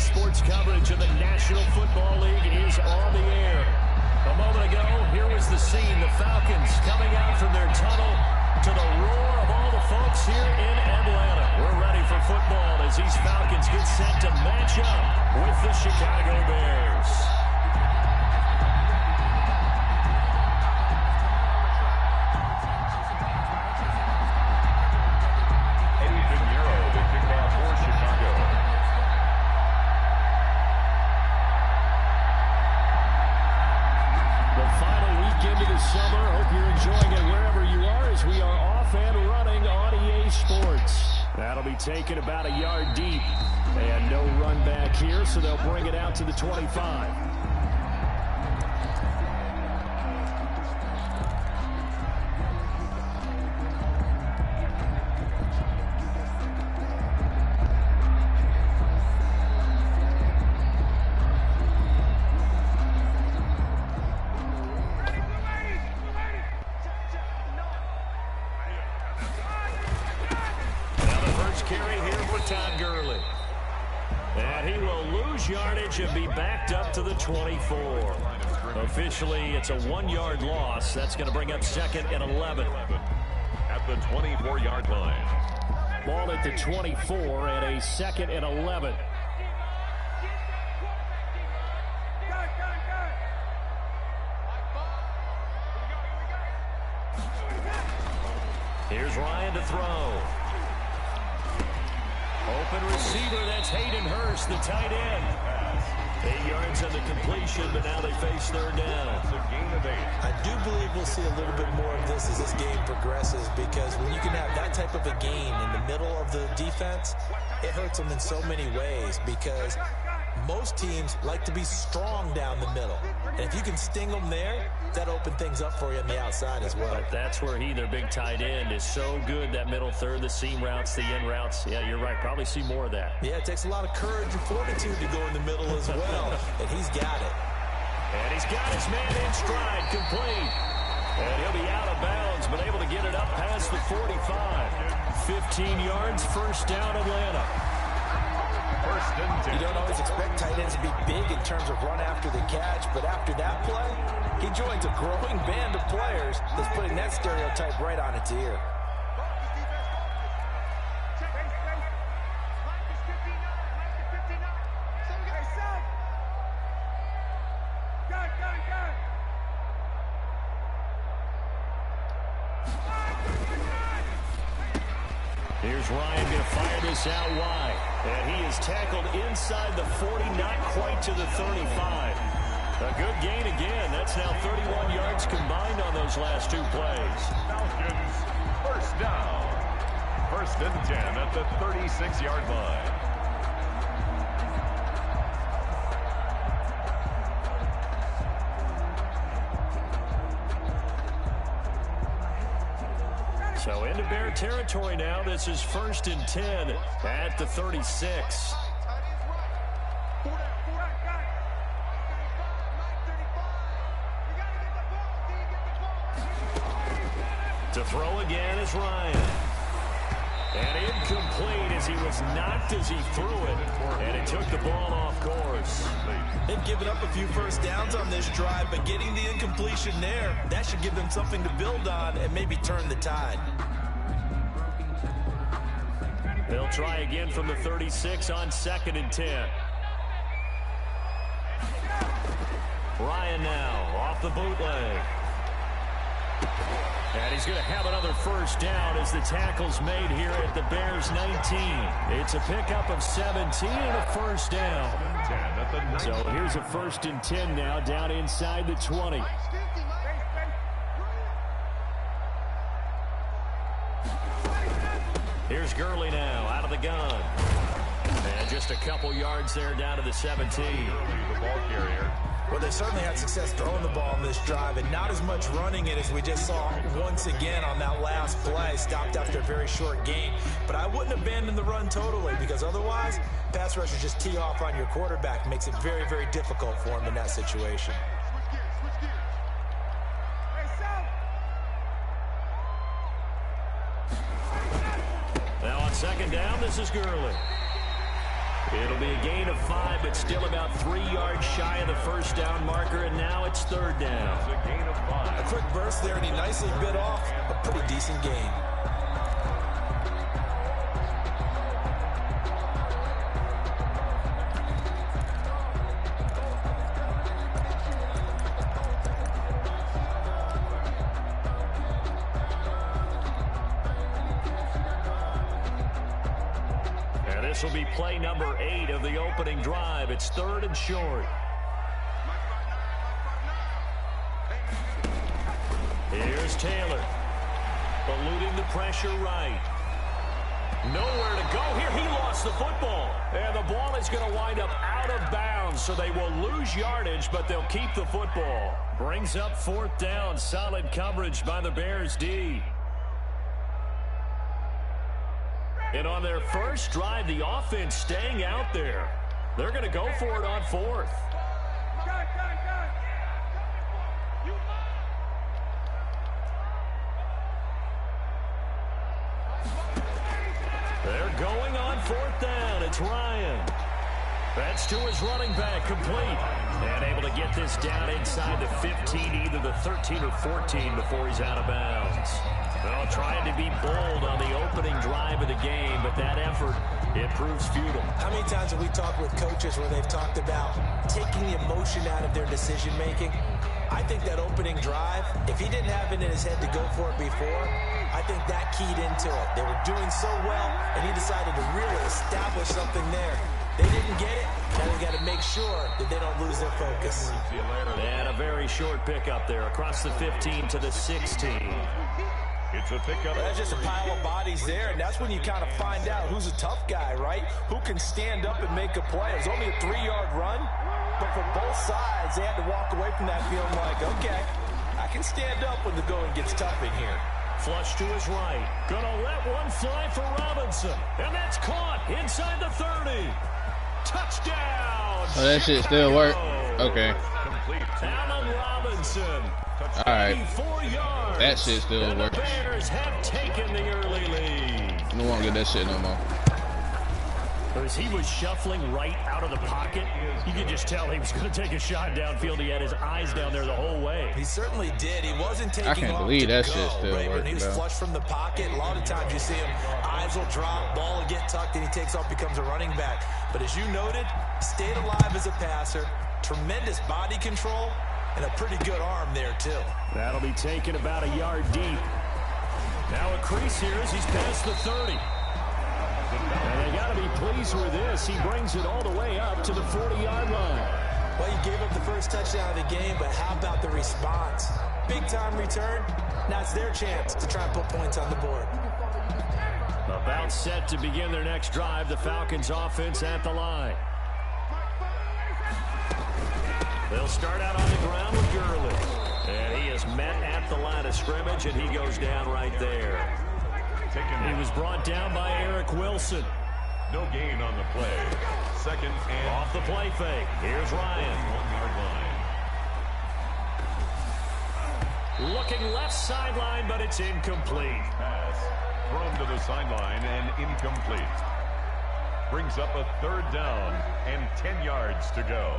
Sports coverage of the National Football League is on the air. A moment ago, here was the scene. The Falcons coming out from their tunnel to the roar of all the folks here in Atlanta. We're ready for football as these Falcons get set to match up with the Chicago Bears. Summer. Hope you're enjoying it wherever you are as we are off and running on EA Sports. That'll be taken about a yard deep. And no run back here, so they'll bring it out to the 25. Yardage and be backed up to the 24. Officially, it's a 1-yard loss. That's going to bring up 2nd and 11. At the 24-yard line. Ball at the 24 and a 2nd and 11. Here's Ryan to throw. Open receiver, that's Hayden Hurst, the tight end. 8 yards on the completion, but now they face 3rd down. I do believe we'll see a little bit more of this as this game progresses, because when you can have that type of a gain in the middle of the defense, it hurts them in so many ways, because most teams like to be strong down the middle. And if you can sting them there, that opens things up for you on the outside as well. But that's where their big tight end, is so good, that middle third, the seam routes, the in routes. Yeah, you're right. Probably see more of that. Yeah, it takes a lot of courage and fortitude to go in the middle as well. And he's got it. And he's got his man in stride, complete. And he'll be out of bounds, but able to get it up past the 45. 15 yards, 1st down, Atlanta. You don't always expect tight ends to be big in terms of run after the catch, but after that play, he joins a growing band of players that's putting that stereotype right on its ear. Here's Ryan going to fire this out wide. And he is tackled inside the 40, not quite to the 35. A good gain again. That's now 31 yards combined on those last 2 plays. Falcons, 1st down. 1st and 10 at the 36-yard line. So into Bear territory now. This is 1st and 10 at the 36. To throw again is Ryan. And incomplete as he was knocked as he threw it. And it took the ball off course. They've given up a few 1st downs on this drive, but getting the incompletion there, that should give them something to build on and maybe turn the tide. They'll try again from the 36 on 2nd and 10. Ryan now off the bootleg. And he's going to have another 1st down as the tackle's made here at the Bears 19. It's a pickup of 17 and a 1st down. So here's a 1st and 10 now down inside the 20. Here's Gurley now out of the gun. And just a couple yards there down to the 17. The ball carrier. Well, they certainly had success throwing the ball on this drive, and not as much running it as we just saw once again on that last play. Stopped after a very short gain. But I wouldn't abandon the run totally, because otherwise, pass rushers just tee off on your quarterback. Makes it very, very difficult for him in that situation. Now on 2nd down, this is Gurley. It'll be a gain of 5, but still about 3 yards shy of the first down marker, and now it's 3rd down. It's a gain of 5. A quick burst there, and he nicely bit off a pretty decent gain. This will be play number 8 of the opening drive. It's 3rd and short. Here's Taylor. Eluding the pressure right. Nowhere to go here. He lost the football. And the ball is going to wind up out of bounds, so they will lose yardage, but they'll keep the football. Brings up 4th down. Solid coverage by the Bears D. And on their first drive, the offense staying out there. They're going to go for it on 4th. They're going on 4th down. It's Ryan. That's to his running back, complete. And able to get this down inside the 15, either the 13 or 14 before he's out of bounds. Well, trying to be bold on the opening drive of the game, but that effort, it proves futile. How many times have we talked with coaches where they've talked about taking the emotion out of their decision-making? I think that opening drive, if he didn't have it in his head to go for it before, I think that keyed into it. They were doing so well, and he decided to really establish something there. They didn't get it. Now they got to make sure that they don't lose their focus. And a very short pickup there across the 15 to the 16. It's a pickup. That's just a pile of bodies there, and that's when you kind of find out who's a tough guy, right? Who can stand up and make a play. It was only a 3-yard run, but for both sides, they had to walk away from that feeling like, okay, I can stand up when the going gets tough in here. Flush to his right. Gonna let one fly for Robinson. And that's caught inside the 30. Touchdown! Oh, that shit still work? Okay. Allen Robinson. Alright. 84 yards. That shit still works. The Bears have taken the early lead. You won't get that shit no more. As he was shuffling right out of the pocket, you could just tell he was going to take a shot downfield. He had his eyes down there the whole way. He certainly did. He wasn't taking off. I can't believe that shit still right? works. When he was flush from the pocket, a lot of times you see him, eyes will drop, ball will get tucked, and he takes off, becomes a running back. But as you noted, stayed alive as a passer, tremendous body control, and a pretty good arm there, too. That'll be taken about a yard deep. Now a crease here as he's past the 30. And they got to be pleased with this. He brings it all the way up to the 40-yard line. Well, you gave up the first touchdown of the game, but how about the response? Big-time return. Now it's their chance to try and put points on the board. About set to begin their next drive. The Falcons offense at the line. They'll start out on the ground with Gurley. And he is met at the line of scrimmage, and he goes down right there. He was brought down by Eric Wilson. No gain on the play. 2nd and off the play fake. Here's Ryan. 1-yard line. Looking left sideline, but it's incomplete. Pass thrown to the sideline and incomplete. Brings up a 3rd down and 10 yards to go.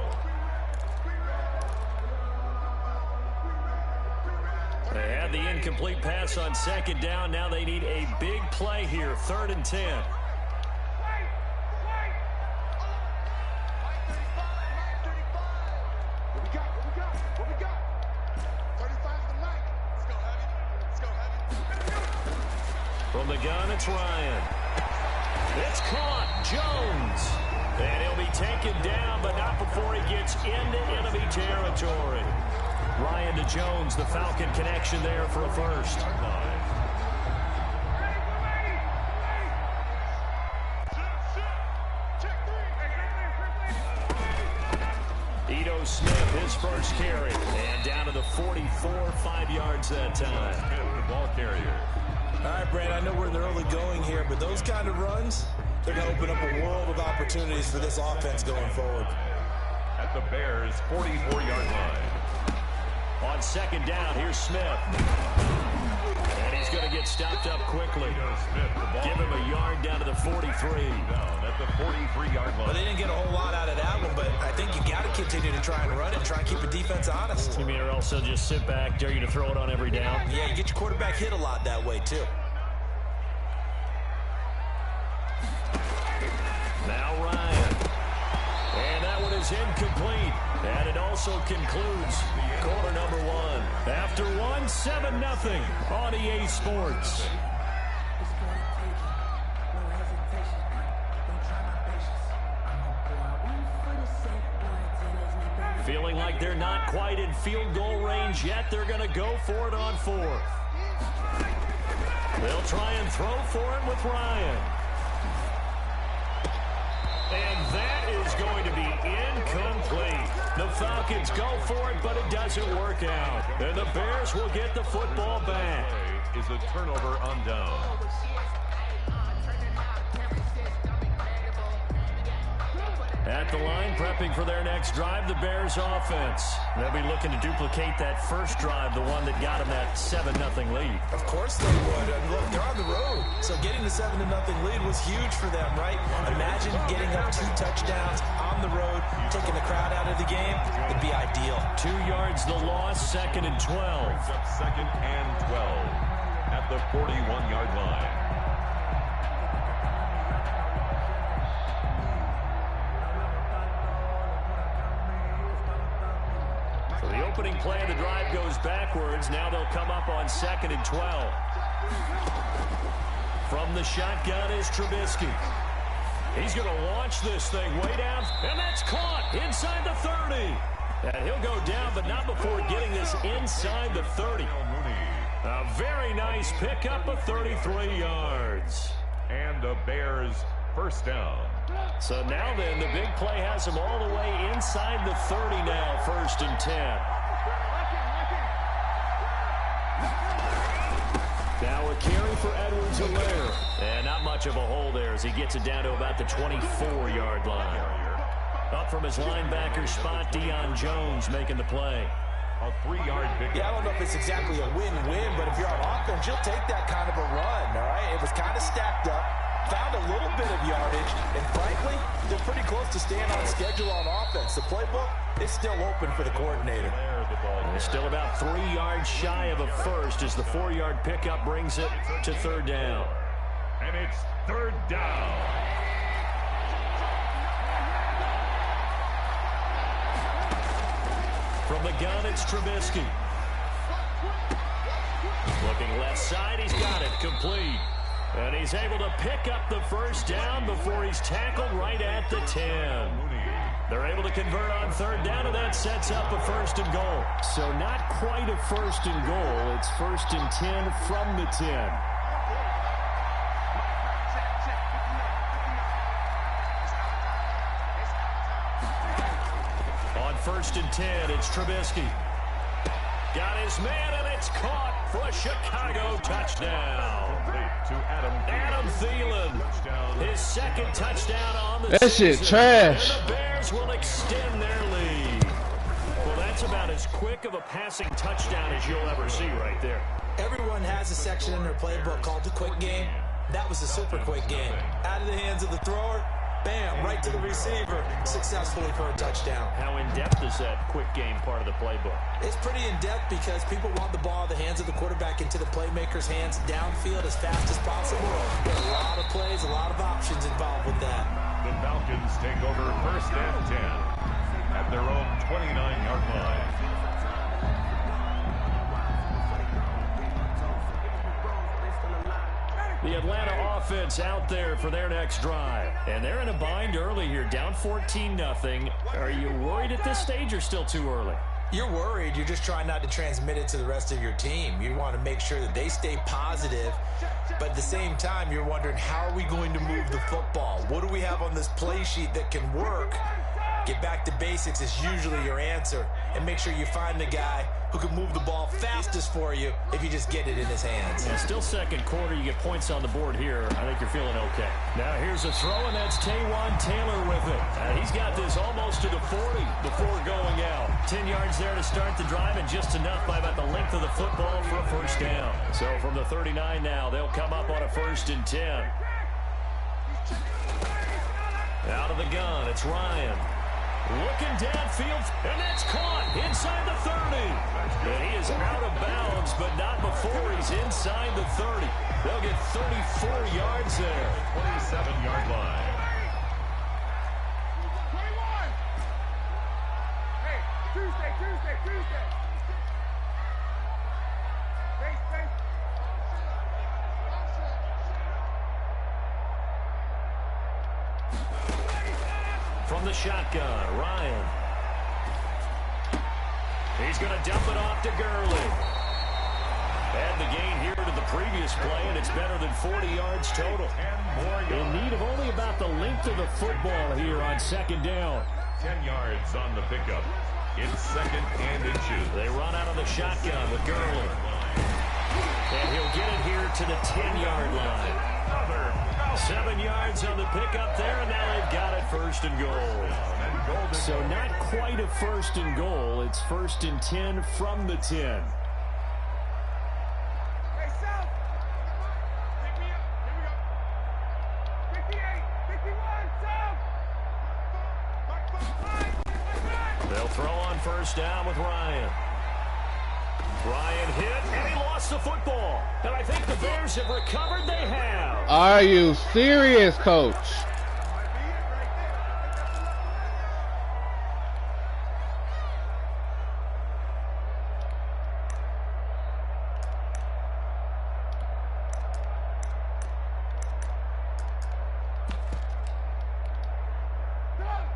They had the incomplete pass on 2nd down. Now they need a big play here. 3rd and 10. From the gun, it's Ryan. It's caught. Jones. And he'll be taken down, but not before he gets into enemy territory. Ryan to Jones, the Falcon connection there for a first. Ito Smith, his first carry. And down to the 44, 5 yards that time. The ball carrier. All right, Brad, I know we're in the early going here, but those kind of runs, they're going to open up a world of opportunities for this offense going forward. At the Bears' 44-yard line. On 2nd down, here's Smith. And he's he's going to get stopped up quickly. Give him a yard down to the 43. Down at the 43-yard line. Well, they didn't get a whole lot out of that one, but I think you got to continue to try and run it and try and keep the defense honest. You mean or also just sit back, dare you to throw it on every down? Yeah, you get your quarterback hit a lot that way, too. Now Ryan. And that one is incomplete. And it also concludes quarter number one. After one, 7-0 on EA Sports. Feeling like they're not quite in field goal range yet. They're going to go for it on fourth. They'll try and throw for it with Ryan. And that is going to be incomplete. The Falcons go for it, but it doesn't work out. And the Bears will get the football back. Is a turnover on down. At the line, prepping for their next drive, the Bears offense. They'll be looking to duplicate that first drive, the one that got them that 7-0 lead. Of course they would. And look, they're on the road. So getting the 7-0 lead was huge for them, right? Imagine getting up 2 touchdowns on the road, taking the crowd out of the game. It'd be ideal. 2 yards the loss, 2nd and 12. Brings up 2nd and 12 at the 41-yard line. So the opening play of the drive goes backwards. Now they'll come up on 2nd and 12. From the shotgun is Trubisky. He's going to launch this thing way down, and that's caught inside the 30. And he'll go down, but not before getting this inside the 30. A very nice pickup of 33 yards. And the Bears first down. So now then, the big play has him all the way inside the 30 now, 1st and 10. Now a carry for Edwards-Helaire. And not much of a hole there as he gets it down to about the 24-yard line. Up from his linebacker spot, Deion Jones making the play. A 3-yard pick. Yeah, I don't know if it's exactly a win-win, but if you're on offense, you'll take that kind of a run, all right? It was kind of stacked up. Found a little bit of yardage, and frankly, they're pretty close to staying on schedule on offense. The playbook is still open for the coordinator. It's still about 3 yards shy of a first as the 4-yard pickup brings it to 3rd down. And it's 3rd down. From the gun, it's Trubisky. Looking left side, he's got it complete. And he's able to pick up the first down before he's tackled right at the 10. They're able to convert on 3rd down, and that sets up a 1st and goal. So not quite a 1st and goal. It's 1st and 10 from the 10. On 1st and 10, it's Trubisky. Got his man, and it's caught for a Chicago touchdown. To Adam Thielen. His 2nd touchdown on the season. That shit trash. And the Bears will extend their lead. Well, that's about as quick of a passing touchdown as you'll ever see right there. Everyone has a section in their playbook called the quick game. That was a super quick game. Out of the hands of the thrower, bam, right to the receiver, successfully for a touchdown. How in-depth is that quick game part of the playbook? It's pretty in-depth because people want the ball in the hands of the quarterback into the playmaker's hands downfield as fast as possible. There are a lot of plays, a lot of options involved with that. The Falcons take over 1st and 10 at their own 29-yard line. The Atlanta offense out there for their next drive. And they're in a bind early here, down 14-0. Are you worried at this stage or still too early? You're worried. You're just trying not to transmit it to the rest of your team. You want to make sure that they stay positive. But at the same time, you're wondering, how are we going to move the football? What do we have on this play sheet that can work? Get back to basics is usually your answer. And make sure you find the guy who can move the ball fastest for you if you just get it in his hands. Yeah, still second quarter. You get points on the board here. I think you're feeling okay. Now here's a throw, and that's Taywan Taylor with it. He's got this almost to the 40 before going out. 10 yards there to start the drive, and just enough by about the length of the football for a first down. So from the 39 now, they'll come up on a 1st and 10. Out of the gun, it's Ryan. Looking downfield, and that's caught inside the 30. And he is out of bounds, but not before he's inside the 30. They'll get 34 yards there. 27-yard line. Hey, Tuesday. From the shotgun, Ryan. He's going to dump it off to Gurley. Add the gain here to the previous play, and it's better than 40 yards total. In need of only about the length of the football here on 2nd down. 10 yards on the pickup. It's 2nd and inches. They run out of the shotgun with Gurley. And he'll get it here to the 10-yard line. 7 yards on the pickup there, and now they've got it 1st and goal. So not quite a 1st and goal. It's 1st and 10 from the 10. Hey, South. Pick me up. Here we go. 58, 51, South. They'll throw on 1st down with Ryan. Ryan hit, and he lost the football. And I think the Bears have recovered. They have. Are you serious, Coach?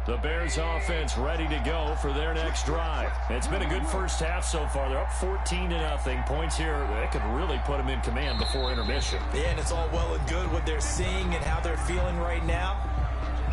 The Bears offense ready to go for their next drive. It's been a good first half so far. They're up 14-0. Points here that could really put them in command before intermission. Yeah, and it's all well and good what they're seeing and how they're feeling right now.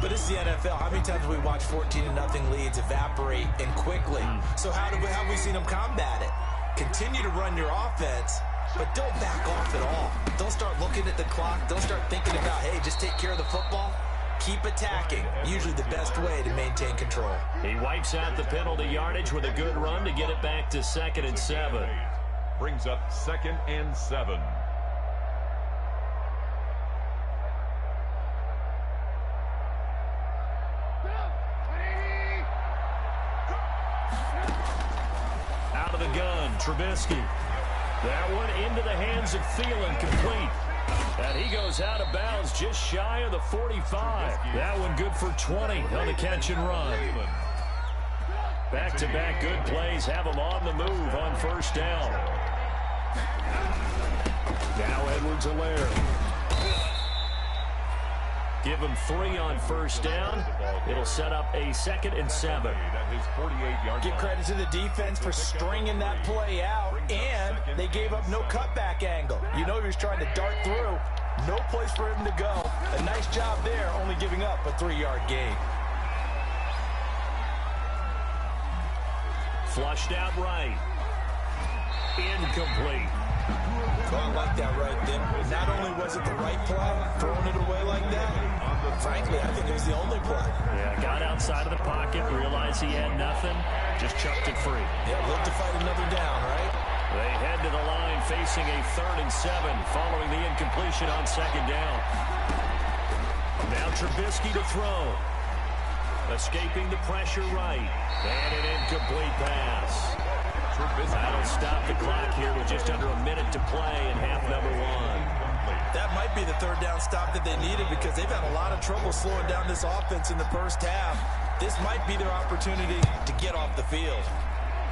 But this is the NFL. How many times have we watched 14-0 leads evaporate and quickly? So how have we seen them combat it? Continue to run your offense, but don't back off at all. Don't start looking at the clock. Don't start thinking about, hey, just take care of the football. Keep attacking. Usually the best way to maintain control. He wipes out the penalty yardage with a good run to get it back to 2nd and 7. Brings up 2nd and 7. Out of the gun, Trubisky. That one into the hands of Thielen, complete. And he goes out of bounds just shy of the 45. That one good for 20 on the catch and run. Back-to-back good plays have him on the move on 1st down. Now Edwards-Helaire. Give him 3 on 1st down. It'll set up a 2nd and 7. Give credit to the defense for stringing that play out, and they gave up no cutback angle. You know he was trying to dart through. No place for him to go. A nice job there, only giving up a 3-yard gain. Flushed out right. Incomplete. Well, I like that right there. Not only was it the right play, throwing it away like that, frankly, I think it was the only play. Yeah, got outside of the pocket, realized he had nothing, just chucked it free. Yeah, look to fight another down, right? They head to the line facing a 3rd and 7 following the incompletion on 2nd down. Now Trubisky to throw. Escaping the pressure right. And an incomplete pass. That'll stop the clock here with just under a minute to play in half number 1. That might be the 3rd down stop that they needed because they've had a lot of trouble slowing down this offense in the first half. This might be their opportunity to get off the field.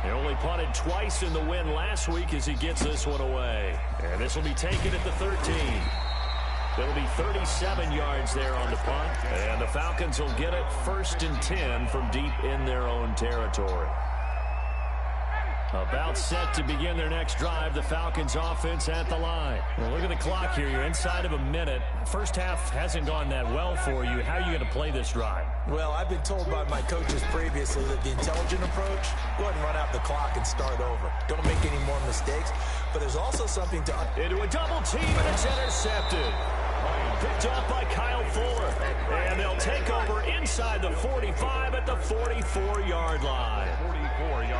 He only punted twice in the win last week as he gets this one away. And this will be taken at the 13. There'll be 37 yards there on the punt. And the Falcons will get it 1st and 10 from deep in their own territory. About set to begin their next drive. The Falcons offense at the line. Well, look at the clock here. You're inside of a minute. First half hasn't gone that well for you. How are you going to play this drive? Well, I've been told by my coaches previously that the intelligent approach, go ahead and run out the clock and start over. Don't make any more mistakes. But there's also something to... Into a double team, and it's intercepted. Picked off by Kyle Fuller. And they'll take over inside the 45 at the 44-yard line.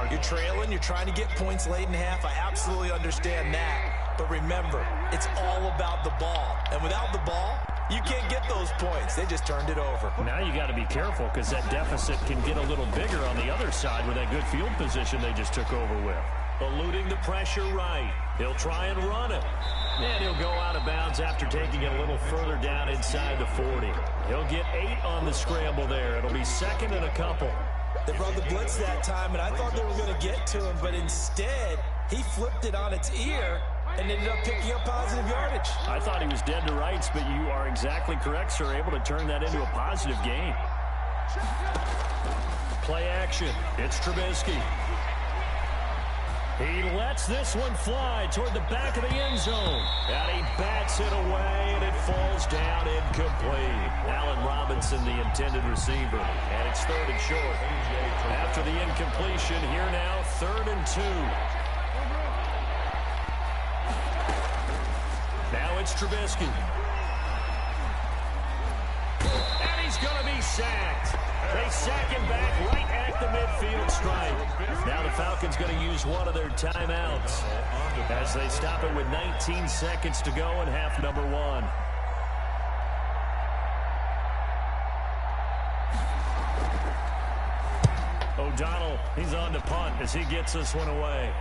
You're trailing. You're trying to get points late in half. I absolutely understand that. But remember, it's all about the ball. And without the ball, you can't get those points. They just turned it over. Now you got to be careful because that deficit can get a little bigger on the other side with that good field position they just took over with. Eluding the pressure right. He'll try and run it. And he'll go out of bounds after taking it a little further down inside the 40. He'll get 8 on the scramble there. It'll be second and a couple. They brought the blitz that time, and I thought they were going to get to him, but instead, he flipped it on its ear and ended up picking up positive yardage. I thought he was dead to rights, but you are exactly correct, sir. Able to turn that into a positive gain. Play action. It's Trubisky. He lets this one fly toward the back of the end zone. And he bats it away, and it falls down incomplete. Allen Robinson, the intended receiver. And it's 3rd and short. After the incompletion, here now, 3rd and 2. Now it's Trubisky. And he's going to be sacked. They sack him back right at the midfield stripe. Now the Falcons going to use one of their timeouts as they stop it with 19 seconds to go in half number 1. O'Donnell, he's on to punt as he gets this one away.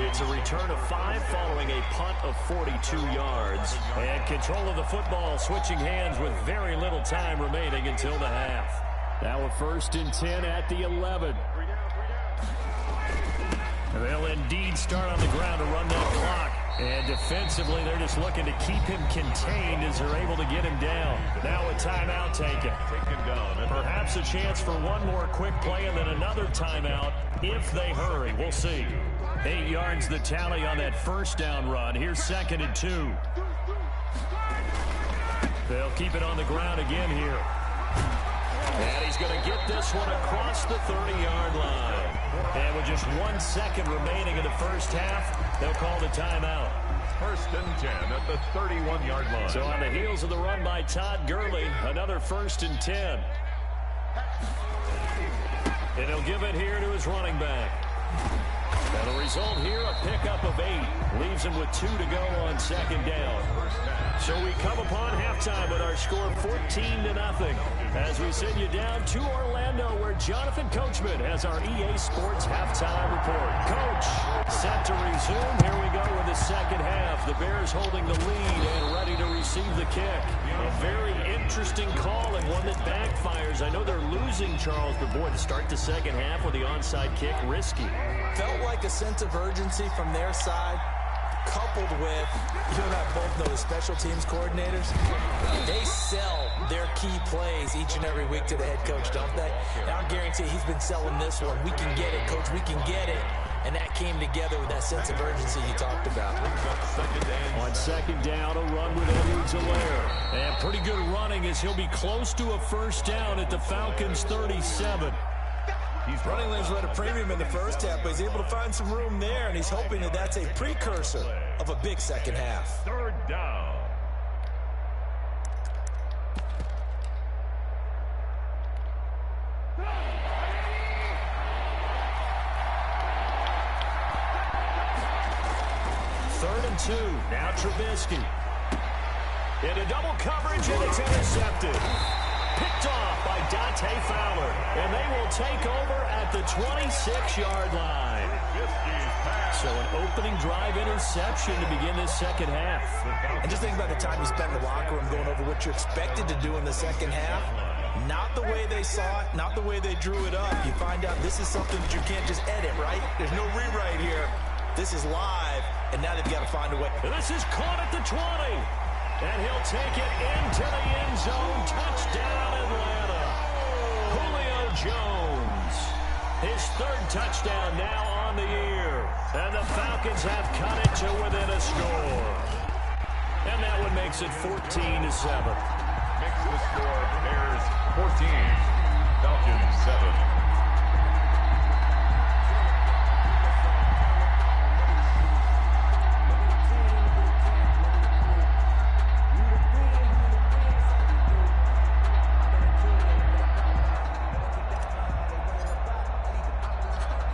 It's a return of 5 following a punt of 42 yards. And control of the football switching hands with very little time remaining until the half. Now a 1st and 10 at the 11. They'll indeed start on the ground to run that clock. And defensively, they're just looking to keep him contained as they're able to get him down. Now a timeout taken. Perhaps a chance for one more quick play and then another timeout if they hurry. We'll see. 8 yards the tally on that 1st down run. Here's 2nd and 2. They'll keep it on the ground again here. And he's going to get this one across the 30-yard line. And with just 1 second remaining in the first half, they'll call the timeout. 1st and 10 at the 31-yard line. So on the heels of the run by Todd Gurley, another 1st and 10. And he'll give it here to his running back. And the result here, a pickup of 8. Leaves him with 2 to go on 2nd down. So we come upon halftime with our score 14-0 as we send you down to Orlando where Jonathan Coachman has our EA Sports halftime report. Coach, set to resume. Here we go with the second half. The Bears holding the lead and ready to receive the kick. A very interesting call and one that backfires. I know they're losing, Charles, but boy, to start the second half with the onside kick, risky. Felt like a sense of urgency from their side, coupled with, you and I both know the special teams coordinators, they sell their key plays each and every week to the head coach, don't they? And I'll guarantee he's been selling this one. We can get it, coach, we can get it. And that came together with that sense of urgency you talked about. On 2nd down, a run with Edwards-Helaire. And pretty good running as he'll be close to a 1st down at the Falcons' 37. He's running lanes were at a premium in the first half, but he's able to find some room there, and he's hoping that that's a precursor of a big second half. 3rd down. Third and 2. Now Trubisky. Into double coverage, and it's intercepted. Picked off by Dante Fowler. And they will take over at the 26-yard line. So an opening drive interception to begin this second half. And just think about the time you spent in the locker room going over what you're expected to do in the second half. Not the way they saw it, not the way they drew it up. You find out this is something that you can't just edit, right? There's no rewrite here. This is live, and now they've got to find a way. And this is caught at the 20. And he'll take it into the end zone. Touchdown, Atlanta. Jones. His third touchdown now on the year. And the Falcons have cut it to within a score. And that one makes it 14-7. Makes the score Bears 14, Falcons 7.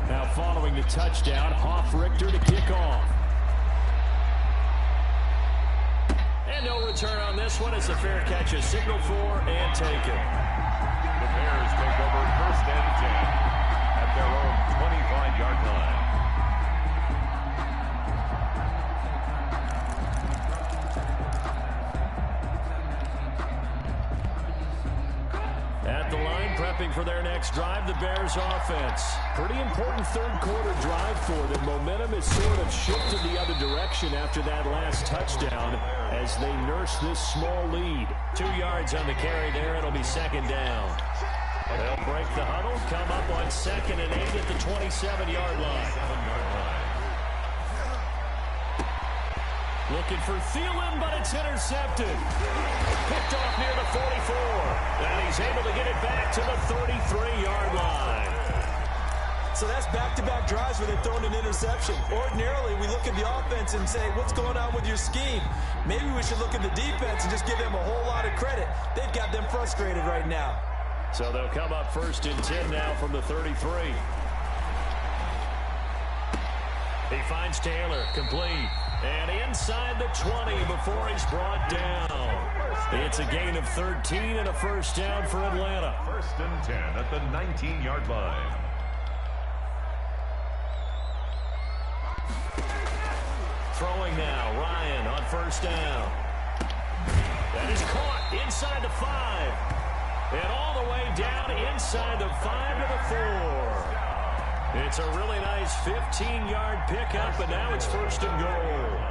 Now following the touchdown, Richter to kick off. And no return on this one as the fair catch is signaled for and taken. The Bears take over 1st and 10 at their own 25-yard line. At the line, prepping for their next drive, the Bears offense. Pretty important third quarter drive for them. Momentum has sort of shifted the other direction after that last touchdown as they nurse this small lead. 2 yards on the carry there. It'll be 2nd down. They'll break the huddle, come up on 2nd and 8 at the 27-yard line. Looking for Thielen, but it's intercepted. Picked off near the 44. And he's able to get it back to the 33-yard line. So that's back-to-back drives where they've thrown an interception. Ordinarily, we look at the offense and say, what's going on with your scheme? Maybe we should look at the defense and just give them a whole lot of credit. They've got them frustrated right now. So they'll come up 1st and 10 now from the 33. He finds Taylor, complete. And inside the 20 before he's brought down. It's a gain of 13 and a 1st down for Atlanta. 1st and 10 at the 19-yard line. Throwing now, Ryan on 1st down. That is caught inside the 5. And all the way down inside the 5 to the 4. It's a really nice 15-yard pickup, and now it's 1st and goal.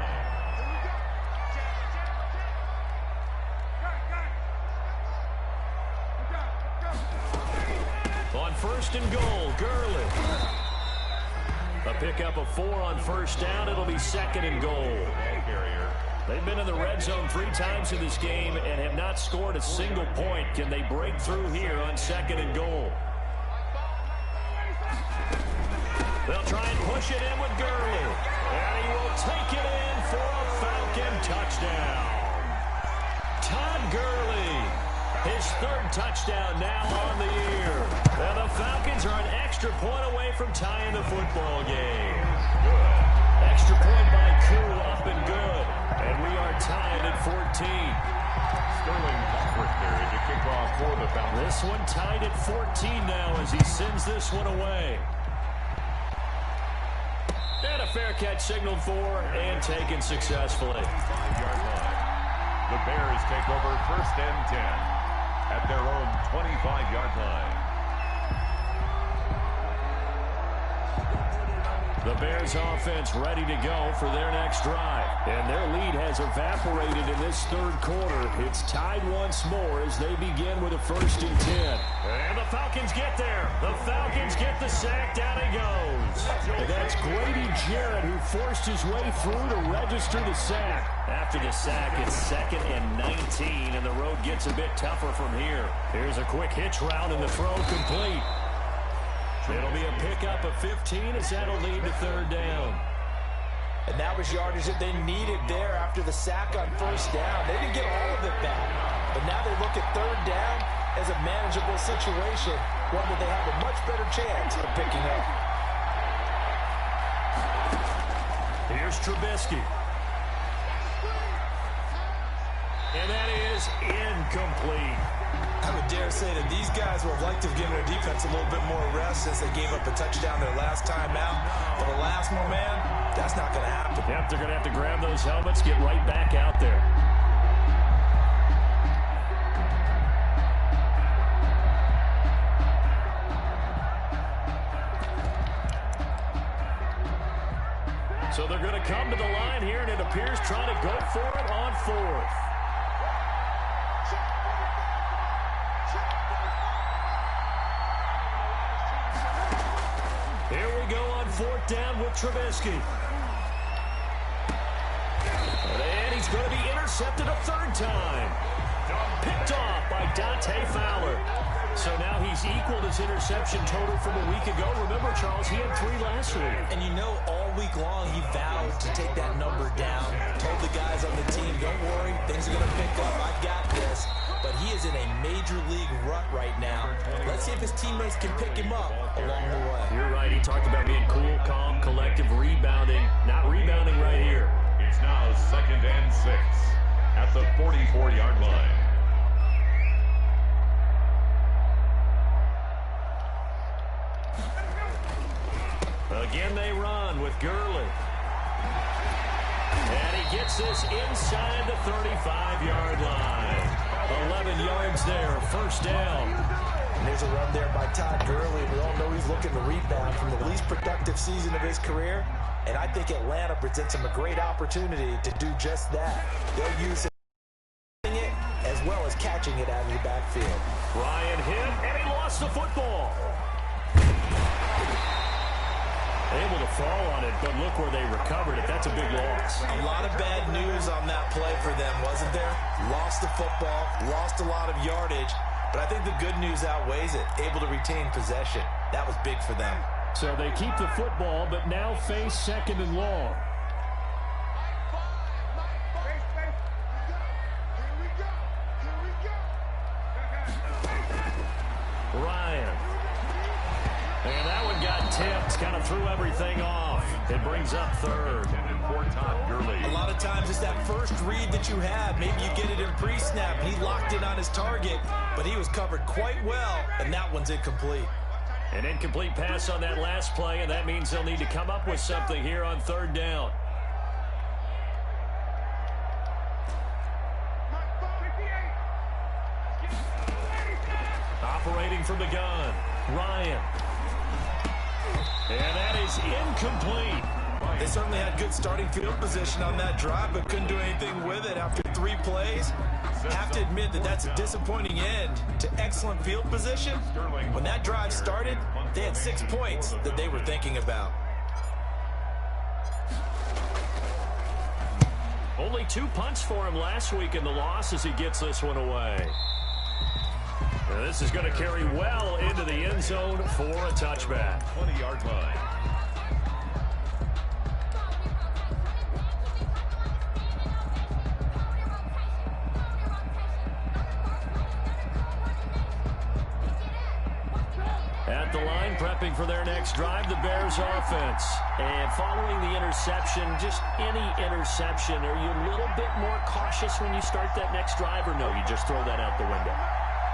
On 1st and goal, Gurley. A pickup of 4 on 1st down. It'll be 2nd and goal. They've been in the red zone 3 times in this game and have not scored a single point. Can they break through here on 2nd and goal? They'll try and push it in with Gurley. And he will take it in for a Falcon touchdown. Todd Gurley, his 3rd touchdown now on the year. And the Falcons are an extra point away from tying the football game. Good. Extra point by Koo, up and good. And we are tied at 14. Sterling Richter to kick off for the Falcons. This one tied at 14 now as he sends this one away. And a fair catch signaled for and taken successfully. 5-yard line. The Bears take over 1st and 10 at their own 25-yard line. The Bears offense ready to go for their next drive. And their lead has evaporated in this 3rd quarter. It's tied once more as they begin with a 1st and 10. And the Falcons get there. The Falcons get the sack. Down he goes. And that's Grady Jarrett who forced his way through to register the sack. After the sack, it's 2nd and 19, and the road gets a bit tougher from here. Here's a quick hitch route, and the throw complete. It'll be a pickup of 15 as that'll lead to 3rd down. And that was yardage that they needed there after the sack on 1st down. They didn't get all of it back. But now they look at 3rd down as a manageable situation, one that they have a much better chance of picking up. Here's Trubisky. And that is incomplete. I would dare say that these guys would have liked to have given their defense a little bit more rest since they gave up a touchdown their last time out. For the last one, man, that's not going to happen. Yep, they're going to have to grab those helmets, get right back out there. So they're going to come to the line here, and it appears trying to go for it on 4th. 4th down with Trubisky. And he's going to be intercepted a 3rd time. Picked off by Dante Fowler. So now he's equaled his interception total from a week ago. Remember, Charles, he had 3 last week. And you know, all week long, he vowed to take that number down. Told the guys on the team, don't worry, things are going to pick up. I've got this. But he is in a major league rut right now. Let's see if his teammates can pick him up along the way. You're right. He talked about being cool, calm, collective, rebounding. Not rebounding right here. It's now 2nd and 6 at the 44-yard line. Again, they run with Gurley. And he gets this inside the 35-yard line. 11 yards there, 1st down. And there's a run there by Todd Gurley. We all know he's looking to rebound from the least productive season of his career. And I think Atlanta presents him a great opportunity to do just that. They'll use it as well as catching it out of the backfield. Ryan hit, and he lost the football. Able to fall on it, but look where they recovered it. That's a big loss. A lot of bad news on that play for them, wasn't there? Lost the football, lost a lot of yardage, but I think the good news outweighs it. Able to retain possession. That was big for them. So they keep the football, but now face 2nd and long. Ryan. And that one got tipped, kind of threw everything off. It brings up 3rd. For Todd Gurley. A lot of times it's that first read that you have. Maybe you get it in pre-snap. He locked in on his target, but he was covered quite well, and that one's incomplete. An incomplete pass on that last play, and that means they'll need to come up with something here on 3rd down. Operating from the gun, Ryan. And that is incomplete. They certainly had good starting field position on that drive, but couldn't do anything with it after 3 plays. Have to admit that that's a disappointing end to excellent field position. When that drive started, they had 6 points that they were thinking about. Only 2 punts for him last week in the loss as he gets this one away. Now this is going to carry well into the end zone for a touchback. 20-yard line. At the line, prepping for their next drive, the Bears offense. And following the interception, just any interception, are you a little bit more cautious when you start that next drive, or no, you just throw that out the window?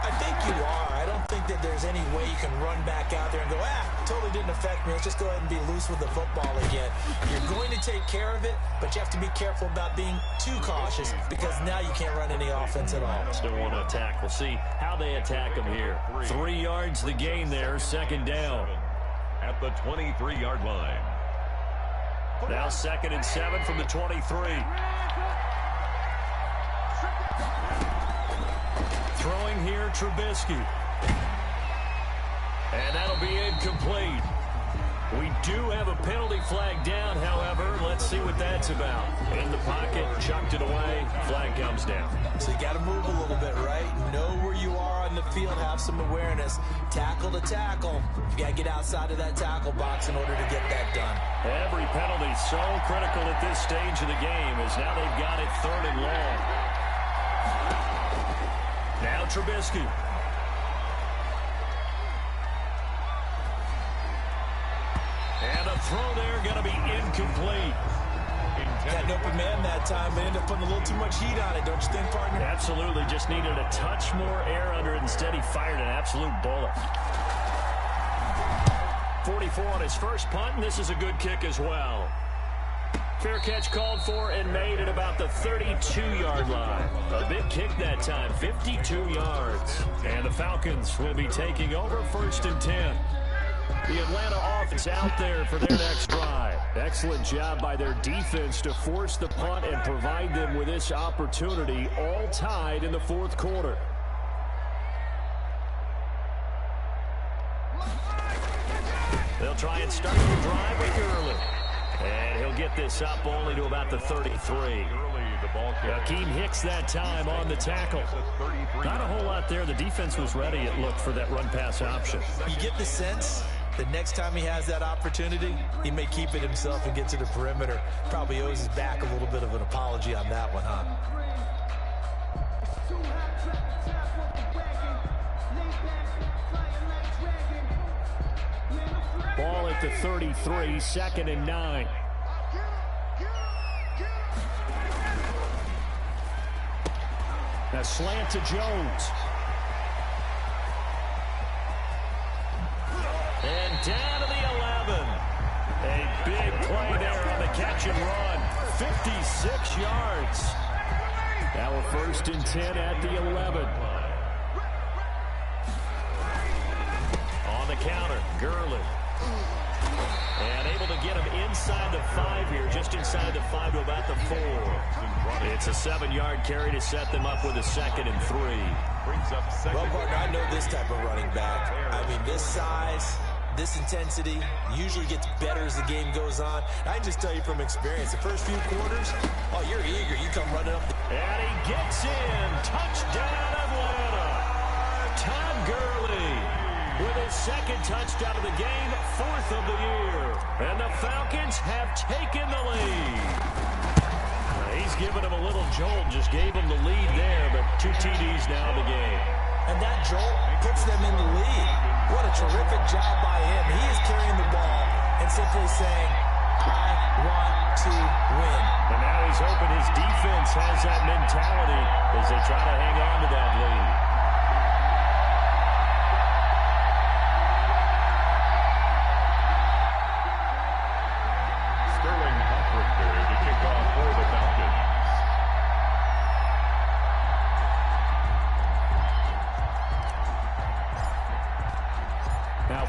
I think you are. I don't think that there's any way you can run back out there and go, totally didn't affect me. Let's just go ahead and be loose with the football again. You're going to take care of it, but you have to be careful about being too cautious because now you can't run any offense at all. Still want to attack. We'll see how they attack them here. 3 yards the gain there, 2nd down. At the 23-yard line. Now 2nd and 7 from the 23. Throwing here, Trubisky. And that'll be incomplete. We do have a penalty flag down, however. Let's see what that's about. In the pocket, chucked it away, flag comes down. So you got to move a little bit, right? Know where you are on the field, have some awareness. Tackle to tackle. You got to get outside of that tackle box in order to get that done. Every penalty so critical at this stage of the game as now they've got it 3rd and long. Now Trubisky. And a throw there going to be incomplete. Got an open man that time, but ended up putting a little too much heat on it, don't you think, partner? Absolutely. Just needed a touch more air under it. Instead, he fired an absolute bullet. 44 on his first punt, and this is a good kick as well. Fair catch called for and made at about the 32-yard line. A big kick that time, 52 yards. And the Falcons will be taking over 1st and 10. The Atlanta offense out there for their next drive. Excellent job by their defense to force the punt and provide them with this opportunity, all tied in the 4th quarter. They'll try and start the drive with Gurley. And he'll get this up only to about the 33. Akeem Hicks that time on the tackle. Not a whole lot there. The defense was ready, it looked, for that run-pass option. You get the sense that next time he has that opportunity, he may keep it himself and get to the perimeter. Probably owes his back a little bit of an apology on that one, huh? Ball at the 33, 2nd and 9. A slant to Jones. And down to the 11. A big play there on the catch and run. 56 yards. Now a 1st and 10 at the 11. On the counter, Gurley. And able to get him inside the 5 here, just inside the 5 to about the 4. It's a 7-yard carry to set them up with a 2nd and 3. Well, partner, I know this type of running back. I mean, this size, this intensity usually gets better as the game goes on. I can just tell you from experience, the first few quarters, oh, you're eager. You come running up. And he gets in. Touchdown, Atlanta. Todd Gurley with his 2nd touchdown of the game, 4th of the year. And the Falcons have taken the lead. He's given him a little jolt, just gave him the lead there, but 2 TDs now in the game. And that jolt puts them in the lead. What a terrific job by him. He is carrying the ball and simply saying, I want to win. And now he's hoping his defense has that mentality as they try to hang on to that lead.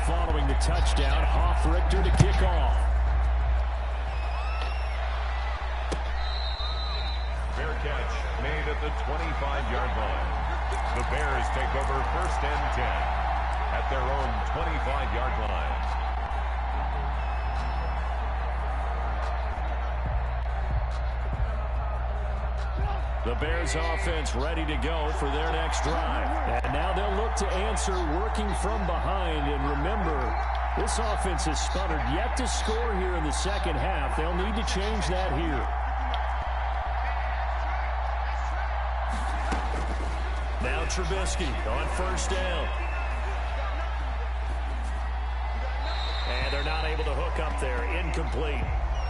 Following the touchdown, Richter to kick off. Fair catch made at the 25-yard line. The Bears take over 1st and 10 at their own 25-yard line. The Bears offense ready to go for their next drive. And now they'll look to answer working from behind. And remember, this offense has sputtered, yet to score here in the 2nd half. They'll need to change that here. Now Trubisky on 1st down. And they're not able to hook up there. Incomplete.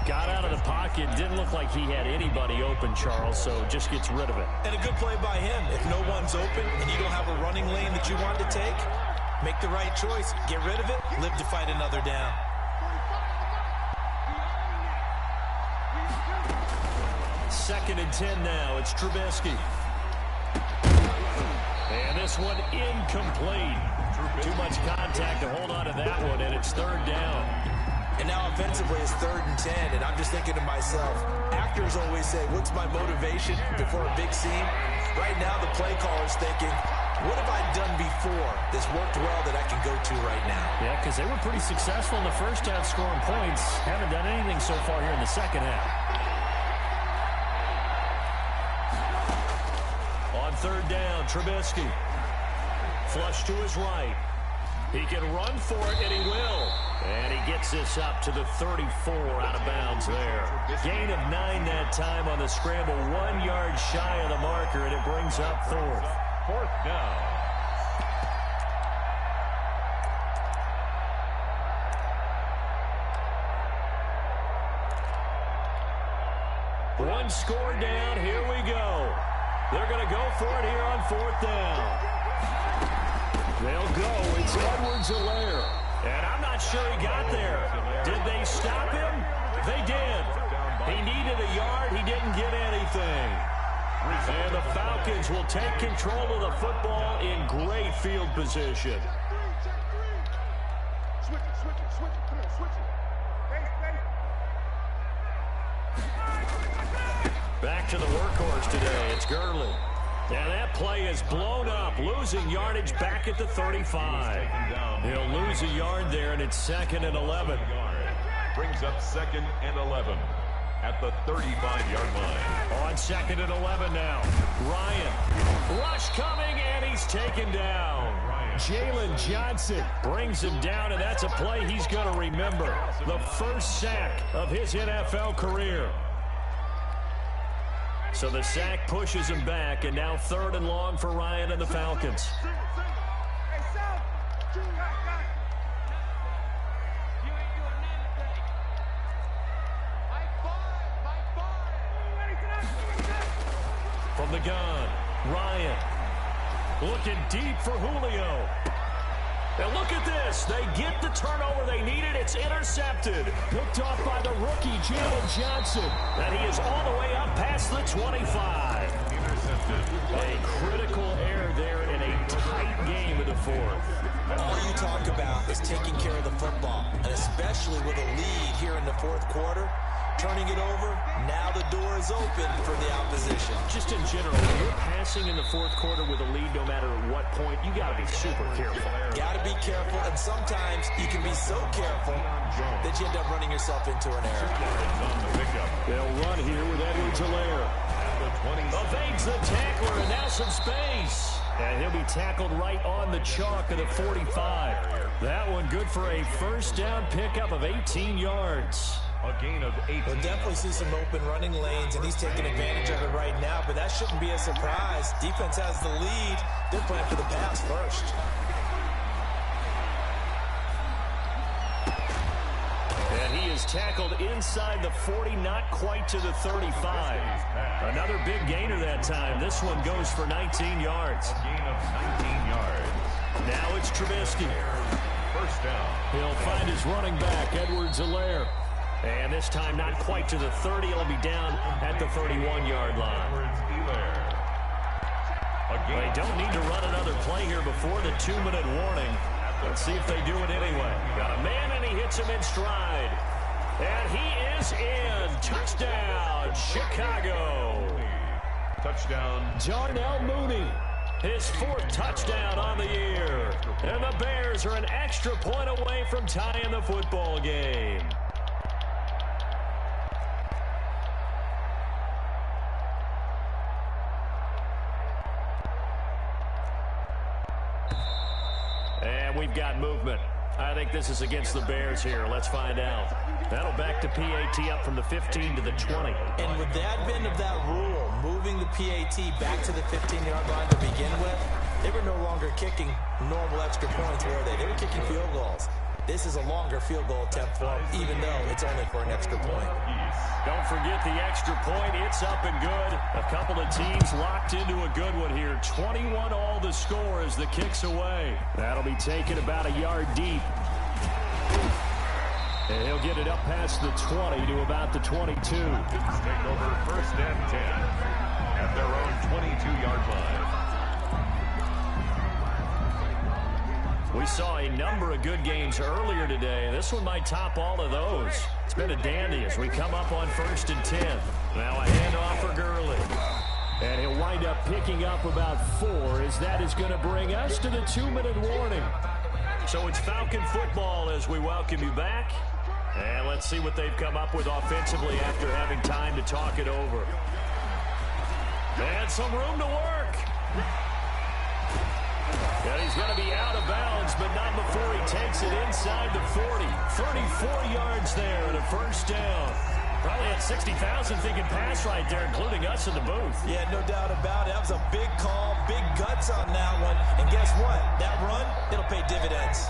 Got out of the pocket. Didn't look like he had anybody open, Charles, so just gets rid of it. And a good play by him. If no one's open and you don't have a running lane that you want to take, make the right choice. Get rid of it. Live to fight another down. Second and 10 now. It's Trubisky. And this one incomplete. Too much contact to hold on to that one, and it's 3rd down. And now offensively it's 3rd and 10, and I'm just thinking to myself, actors always say, what's my motivation before a big scene? Right now the play caller's thinking, what have I done before that's worked well that I can go to right now? Yeah, because they were pretty successful in the 1st half scoring points. Haven't done anything so far here in the 2nd half. On 3rd down, Trubisky. Flush to his right. He can run for it, and he will. And he gets this up to the 34 out of bounds there. Gain of 9 that time on the scramble. 1 yard shy of the marker, and it brings up 4th. 4th down. One score down. Here we go. They're going to go for it here on 4th down. They'll go. It's Edwards-Helaire. And I'm not sure he got there. Did they stop him? They did. He needed a yard. He didn't get anything. And the Falcons will take control of the football in great field position. Switch it. Come on, switch it. Back to the workhorse today. It's Gurley. And that play is blown up, losing yardage back at the 35. He'll lose a yard there, and it's 2nd and 11. Brings up 2nd and 11 at the 35-yard line. On 2nd and 11 now. Ryan. Rush coming, and he's taken down. Jalen Johnson brings him down, and that's a play he's going to remember. The first sack of his NFL career. So the sack pushes him back, and now 3rd and long for Ryan and the Falcons. From the gun, Ryan looking deep for Julio. And look at this. They get the turnover they needed. It's intercepted. Picked off by the rookie, Jalen Johnson. And he is all the way up past the 25. Intercepted. A critical error there in a tight game of the 4th. All you talk about is taking care of the football, and especially with a lead here in the 4th quarter. Turning it over, now the door is open for the opposition. Just in general, when you're passing in the 4th quarter with a lead, no matter at what point, you got to be super careful. Got to be careful, and sometimes you can be so careful that you end up running yourself into an error. They'll run here with Edwards-Helaire. Evades the tackler, and now some space. And he'll be tackled right on the chalk of the 45. That one good for a first down pickup of 18 yards. A gain of 8. We'll definitely see some open running lanes, and he's taking advantage of it right now, but that shouldn't be a surprise. Defense has the lead. They're playing for the pass first. And he is tackled inside the 40, not quite to the 35. Another big gainer that time. This one goes for 19 yards. A gain of 19 yards. Now it's Trubisky. First down. He'll find his running back, Edwards-Helaire. And this time not quite to the 30. He'll be down at the 31-yard line. They don't need to run another play here before the 2-minute warning. Let's see if they do it anyway. Got a man, and he hits him in stride. And he is in. Touchdown, Chicago. Touchdown. Darnell Mooney. His 4th touchdown on the year. And the Bears are an extra point away from tying the football game. And we've got movement. I think this is against the Bears here. Let's find out. That'll back to PAT up from the 15 to the 20. And with the advent of that rule, moving the PAT back to the 15-yard line to begin with, they were no longer kicking normal extra points, were they? They were kicking field goals. This is a longer field goal attempt for them, even though it's only for an extra point. Don't forget the extra point. It's up and good. A couple of teams locked into a good one here. 21 all the score as the kick's away. That'll be taken about a yard deep. And he'll get it up past the 20 to about the 22. Take over 1st and 10 at their own 22-yard line. We saw a number of good games earlier today. This one might top all of those. It's been a dandy as we come up on 1st and 10. Now a handoff for Gurley. And he'll wind up picking up about 4 as that is going to bring us to the 2-minute warning. So it's Falcon football as we welcome you back. And let's see what they've come up with offensively after having time to talk it over. And some room to work. And he's going to be out of bounds, but not before he takes it inside the 40. 34 yards there and a first down. Probably had 60,000 thinking pass right there, including us in the booth. Yeah, no doubt about it. That was a big call, big guts on that one. And guess what? That run, it'll pay dividends.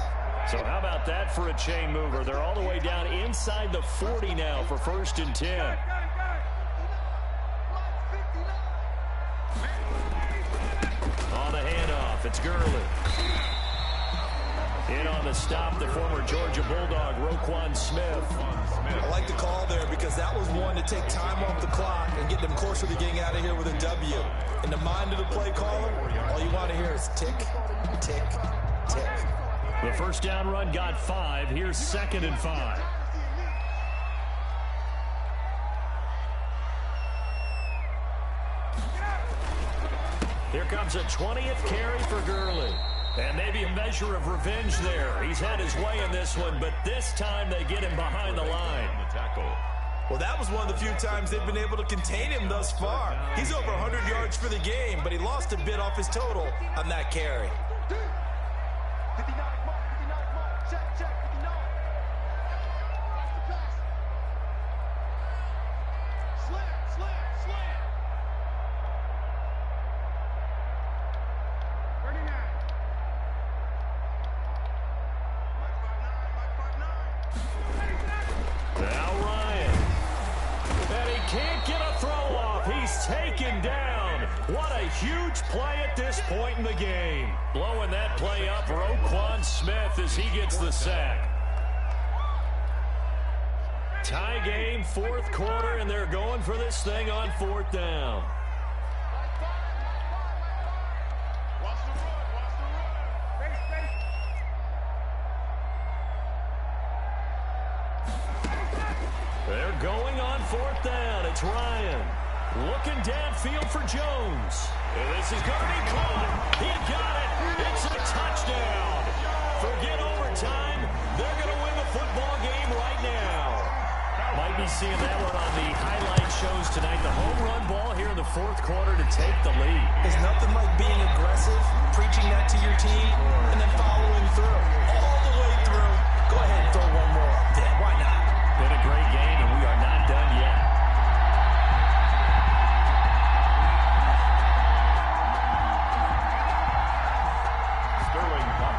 So how about that for a chain mover? They're all the way down inside the 40 now for 1st and 10. On the handoff, it's Gurley. In on the stop, the former Georgia Bulldog, Roquan Smith. I like the call there because that was one to take time off the clock and get them closer to getting out of here with a W. In the mind of the play caller, all you want to hear is tick, tick, tick. The first down run got 5. Here's 2nd and 5. Here comes a 20th carry for Gurley. And maybe a measure of revenge there. He's had his way in this one, but this time they get him behind the line. Well, that was one of the few times they've been able to contain him thus far. He's over 100 yards for the game, but he lost a bit off his total on that carry. Taken down. What a huge play at this point in the game. Blowing that play up, Roquan Smith, as he gets the sack. Tie game, fourth quarter, and they're going for this thing on fourth down. They're going on fourth down. It's Ryan. Looking downfield for Jones. And this is going to be caught. He got it. It's a touchdown. Forget overtime. They're going to win the football game right now. Might be seeing that one on the highlight shows tonight. The home run ball here in the fourth quarter to take the lead. There's nothing like being aggressive, preaching that to your team, and then following through. All the way through. Go ahead and throw one more up there. Why not? Been a great game, and we are not done yet.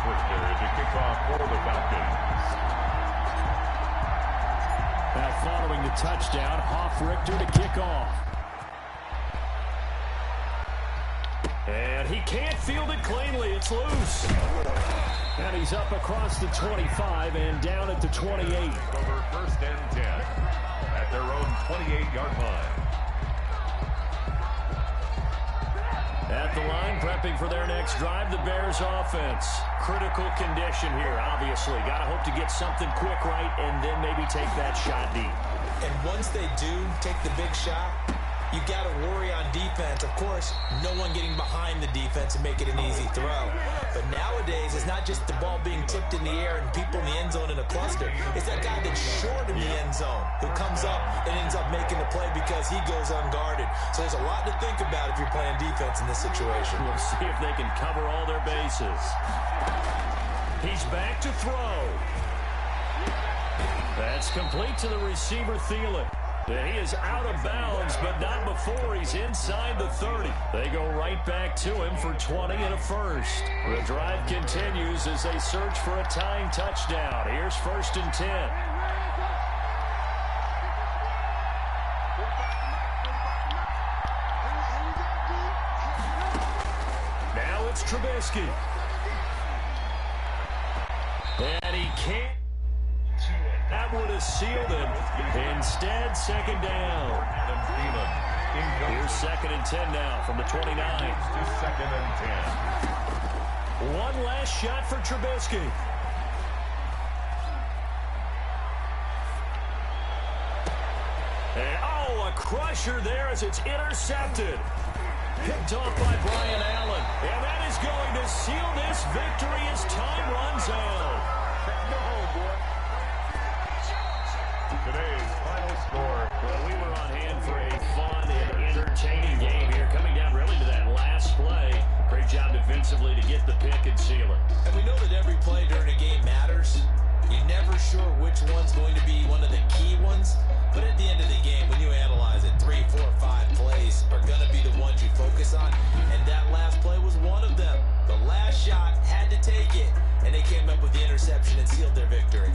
To kick off for the Falcons. Now following the touchdown, Hoff-Richter to kick off. And he can't field it cleanly. It's loose. And he's up across the 25 and down at the 28. Over first and 10 at their own 28-yard line. At the line, prepping for their next drive, the Bears offense. Critical condition here, obviously. Got to hope to get something quick right and then maybe take that shot deep. And once they do take the big shot, you got to worry on defense. Of course, no one getting behind the defense and make it an easy throw. But nowadays, it's not just the ball being tipped in the air and people in the end zone in a cluster. It's that guy that's short in the end zone who comes up and ends up making the play because he goes unguarded. So there's a lot to think about if you're playing defense in this situation. We'll see if they can cover all their bases. He's back to throw. That's complete to the receiver, Thielen. He is out of bounds, but not before he's inside the 30. They go right back to him for 20 and a first. The drive continues as they search for a tying touchdown. Here's first and 10. Now it's Trubisky. And he can't. That would have sealed him. Instead, second down. Here's second and 10 now from the 29. To second and 10. One last shot for Trubisky. And, a crusher there as it's intercepted. Picked off by Brian Allen. And that is going to seal this victory as time runs out. Today's final score. Well, we were on hand for a fun and entertaining game here, coming down really to that last play. Great job defensively to get the pick and seal it. And we know that every play during a game matters. You're never sure which one's going to be one of the key ones. But at the end of the game, when you analyze it, 3, 4, 5 plays are going to be the ones you focus on. And that last play was one of them. The last shot had to take it, and they came up with the interception and sealed their victory.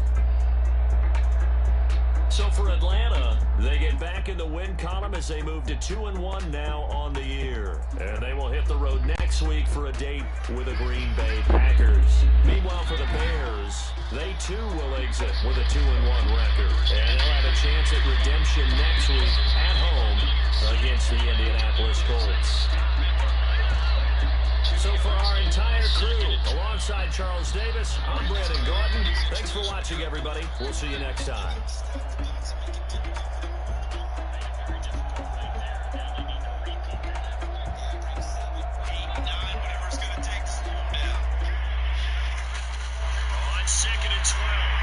So for Atlanta, they get back in the win column as they move to 2-1 now on the year. And they will hit the road next week for a date with the Green Bay Packers. Meanwhile, for the Bears, they too will exit with a 2-1 record. And they'll have a chance at redemption next week at home against the Indianapolis Colts. So for our entire crew, alongside Charles Davis, I'm Brandon Gordon. Thanks for watching, everybody. We'll see you next time. second and 12.